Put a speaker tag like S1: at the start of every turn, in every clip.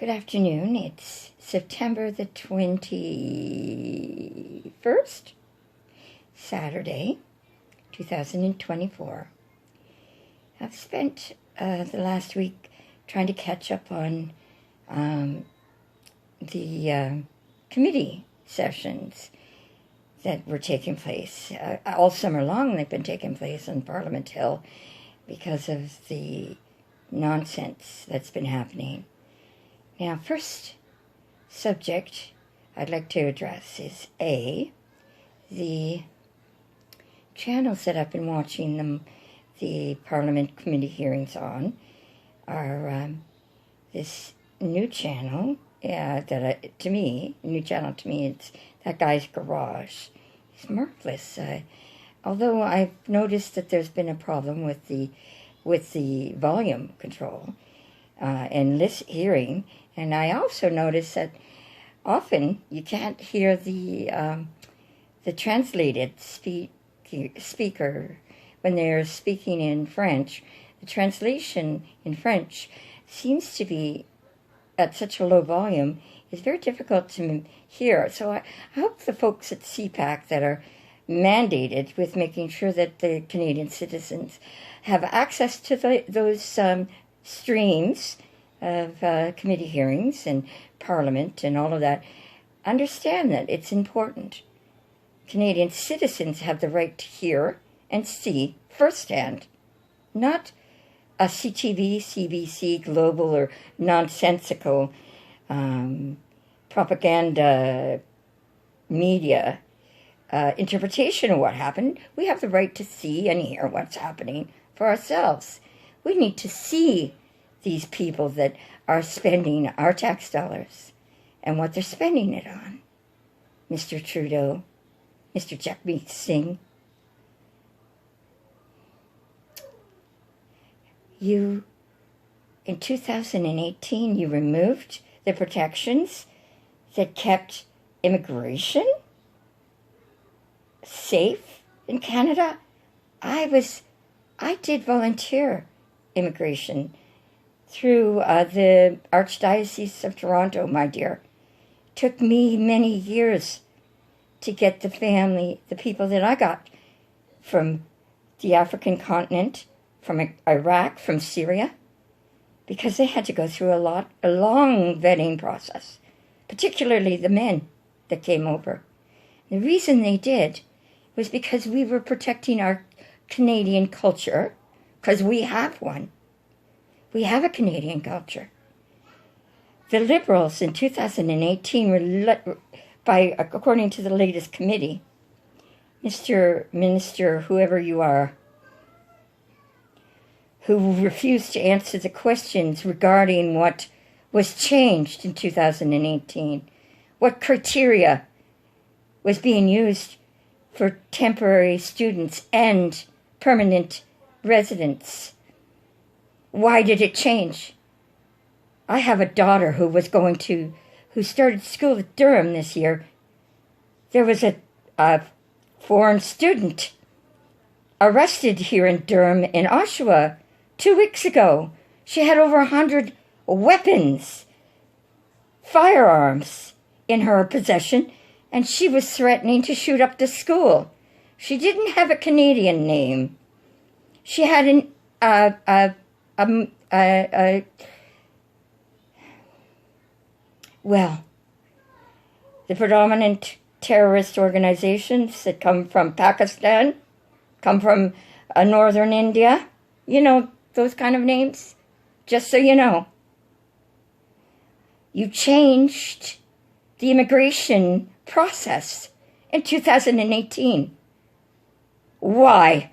S1: Good afternoon. It's September the 21st, Saturday, 2024. I've spent the last week trying to catch up on the committee sessions that were taking place. All summer long they've been taking place on Parliament Hill because of the nonsense that's been happening. Now, first subject I'd like to address is the channels that I've been watching the Parliament committee hearings on are this new channel to me, it's That Guy's Garage. It's marvelous. Although I've noticed that there's been a problem with the volume control in this hearing. And I also noticed that often you can't hear the translated speaker when they're speaking in French. The translation in French seems to be at such a low volume. It's very difficult to hear. So I hope the folks at CPAC that are mandated with making sure that the Canadian citizens have access to those streams of committee hearings and Parliament and all of that, understand that it's important. Canadian citizens have the right to hear and see firsthand, not a CTV, CBC, global, or nonsensical propaganda media interpretation of what happened. We have the right to see and hear what's happening for ourselves. We need to see these people that are spending our tax dollars and what they're spending it on. Mr. Trudeau, Mr. Jagmeet Singh, in 2018, you removed the protections that kept immigration safe in Canada. I did volunteer immigration through the Archdiocese of Toronto, my dear. It took me many years to get the people that I got from the African continent, from Iraq, from Syria, because they had to go through a long vetting process, particularly the men that came over. The reason they did was because we were protecting our Canadian culture, because we have one. We have a Canadian culture. The Liberals in 2018 were, according to the latest committee, Mr. Minister, whoever you are, who refused to answer the questions regarding what was changed in 2018, what criteria was being used for temporary students and permanent residents. Why did it change? I have a daughter who started school at Durham this year. There was a foreign student arrested here in Durham, in Oshawa, 2 weeks ago. She had over 100 weapons, firearms in her possession, and she was threatening to shoot up the school. She didn't have a Canadian name. She had the predominant terrorist organizations that come from Pakistan, come from northern India, those kind of names, just so you know. You changed the immigration process in 2018. Why?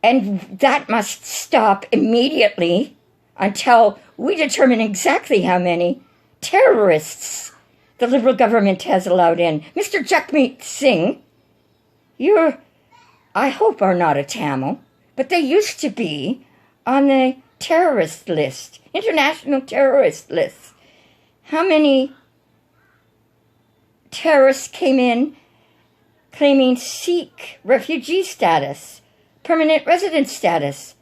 S1: And that must stop immediately until we determine exactly how many terrorists the Liberal government has allowed in. Mr. Jagmeet Singh, I hope, are not a Tamil, but they used to be on the terrorist list, international terrorist list. How many terrorists came in claiming Sikh refugee status, permanent resident status?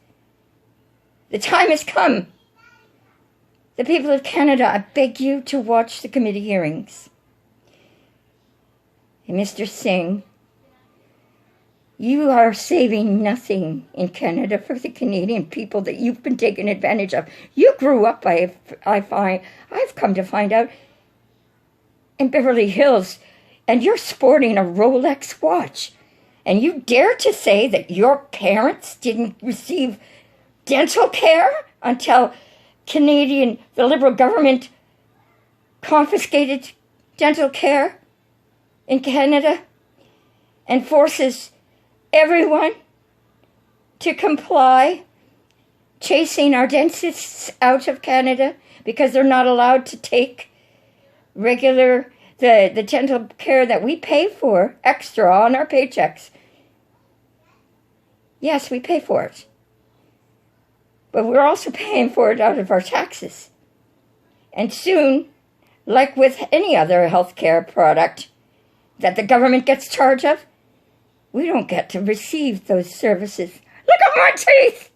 S1: The time has come The people of Canada, I beg you to watch the committee hearings. And Mr. Singh, you are saving nothing in Canada for the Canadian people that you've been taken advantage of. You grew up, I've come to find out, in Beverly Hills, and you're sporting a Rolex watch. And you dare to say that your parents didn't receive dental care until the Liberal government confiscated dental care in Canada and forces everyone to comply, chasing our dentists out of Canada because they're not allowed to take regular, the dental care that we pay for extra on our paychecks. Yes, we pay for it. But we're also paying for it out of our taxes. And soon, like with any other healthcare product that the government gets charge of, we don't get to receive those services. Look at my teeth!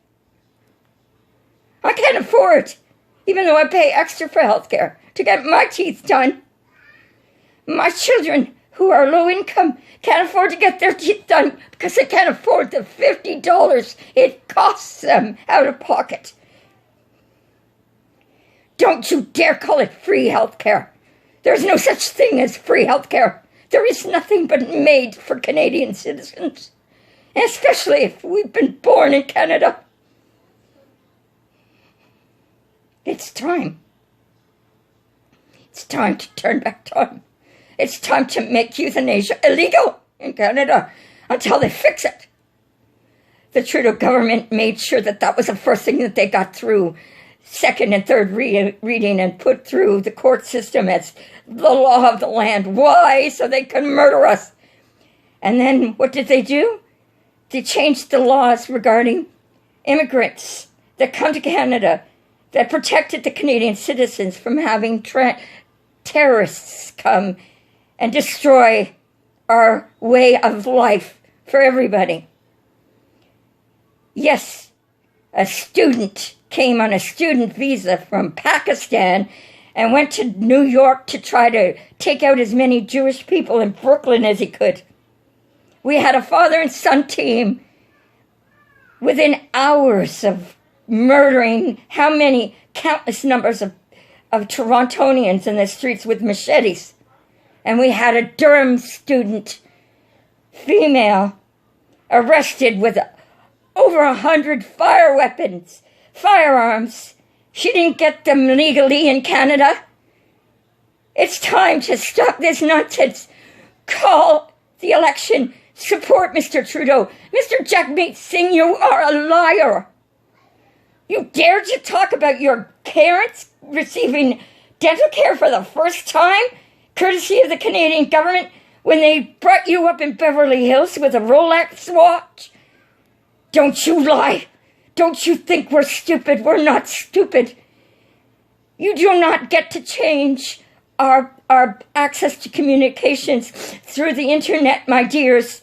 S1: I can't afford, even though I pay extra for healthcare, to get my teeth done. My children, who are low income, can't afford to get their teeth done because they can't afford the $50 it costs them out of pocket. Don't you dare call it free healthcare. There's no such thing as free healthcare. There is nothing but made for Canadian citizens, especially if we've been born in Canada. It's time. It's time to turn back time. It's time to make euthanasia illegal in Canada until they fix it. The Trudeau government made sure that was the first thing that they got through second and third reading and put through the court system as the law of the land. Why? So they can murder us. And then what did they do? They changed the laws regarding immigrants that come to Canada that protected the Canadian citizens from having terrorists come and destroy our way of life for everybody. Yes, a student came on a student visa from Pakistan and went to New York to try to take out as many Jewish people in Brooklyn as he could. We had a father and son team within hours of murdering how many countless numbers of Torontonians in the streets with machetes. And we had a Durham student, female, arrested with over 100 firearms. She didn't get them legally in Canada. It's time to stop this nonsense. Call the election. Support Mr. Trudeau. Mr. Jagmeet Singh, you are a liar. You dare to talk about your parents receiving dental care for the first time, courtesy of the Canadian government, when they brought you up in Beverly Hills with a Rolex watch? Don't you lie. Don't you think we're stupid? We're not stupid. You do not get to change our access to communications through the internet, my dears.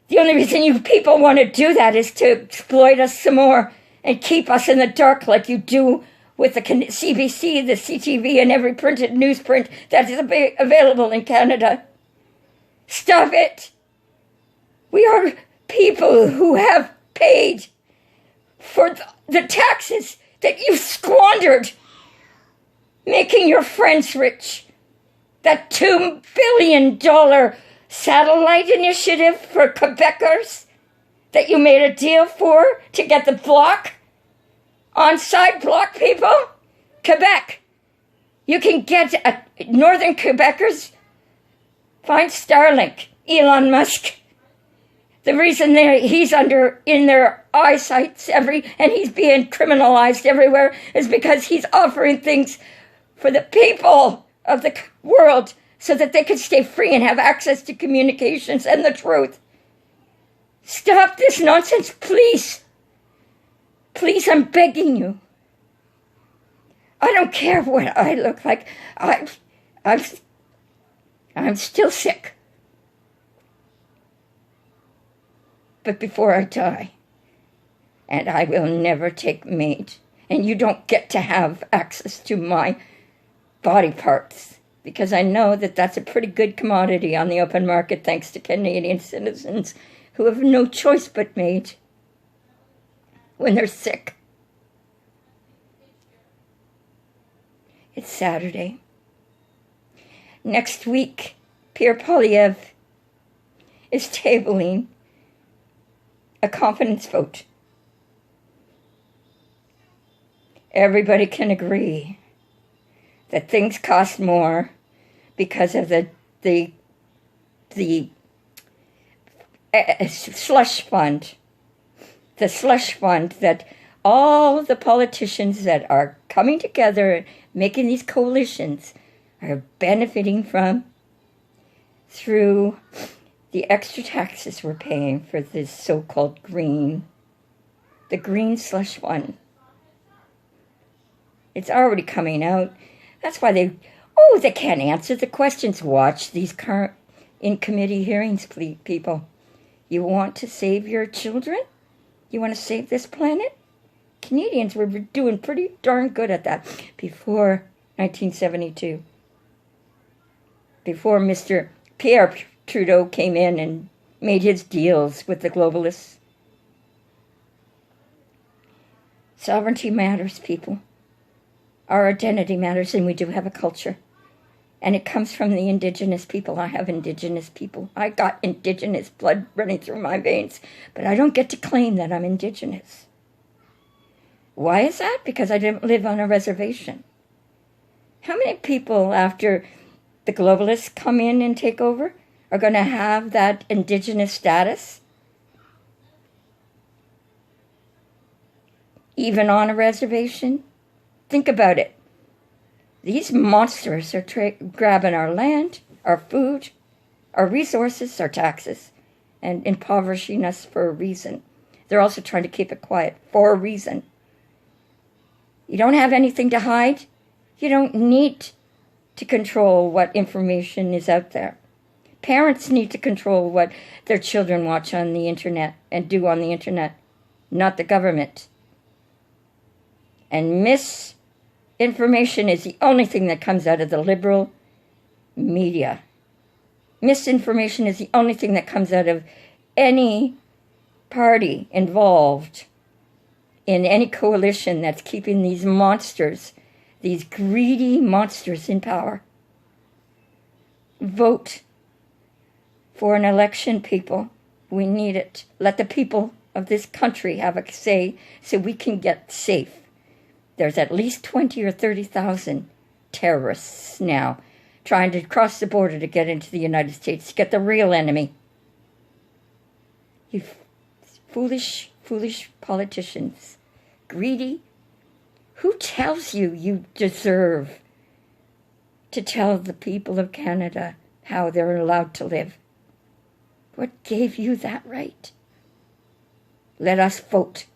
S1: The only reason you people want to do that is to exploit us some more and keep us in the dark like you do with the CBC, the CTV, and every printed newsprint that is available in Canada. Stop it. We are people who have paid for the taxes that you squandered making your friends rich. That $2 billion satellite initiative for Quebecers that you made a deal for to get the block, on-site block people? Quebec. You can get northern Quebecers. Find Starlink, Elon Musk. The reason he's in their eyesights and he's being criminalized everywhere is because he's offering things for the people of the world so that they can stay free and have access to communications and the truth. Stop this nonsense, please. Please, I'm begging you. I don't care what I look like. I'm still sick. But before I die, and I will never take meat and you don't get to have access to my body parts, because I know that that's a pretty good commodity on the open market thanks to Canadian citizens who have no choice but made when they're sick. It's Saturday. Next week, Pierre Poilievre is tabling a confidence vote. Everybody can agree that things cost more because of the slush fund. The slush fund that all the politicians that are coming together, making these coalitions, are benefiting from through the extra taxes we're paying for this so-called the green slush fund. It's already coming out. That's why they can't answer the questions. Watch these current in-committee hearings, people. You want to save your children? You want to save this planet? Canadians were doing pretty darn good at that before 1972. Before Mr. Pierre Trudeau came in and made his deals with the globalists. Sovereignty matters, people. Our identity matters, and we do have a culture. And it comes from the Indigenous people. I have Indigenous people. I got Indigenous blood running through my veins, but I don't get to claim that I'm Indigenous. Why is that? Because I didn't live on a reservation. How many people, after the globalists come in and take over, are going to have that Indigenous status? Even on a reservation? Think about it. These monsters are grabbing our land, our food, our resources, our taxes, and impoverishing us for a reason. They're also trying to keep it quiet for a reason. You don't have anything to hide. You don't need to control what information is out there. Parents need to control what their children watch on the internet and do on the internet, not the government. And misinformation is the only thing that comes out of the liberal media. Misinformation is the only thing that comes out of any party involved in any coalition that's keeping these monsters, these greedy monsters in power. Vote for an election, people. We need it. Let the people of this country have a say so we can get safe. There's at least 20 or 30,000 terrorists now trying to cross the border to get into the United States, to get the real enemy. You foolish, foolish politicians. Greedy. Who tells you you deserve to tell the people of Canada how they're allowed to live? What gave you that right? Let us vote.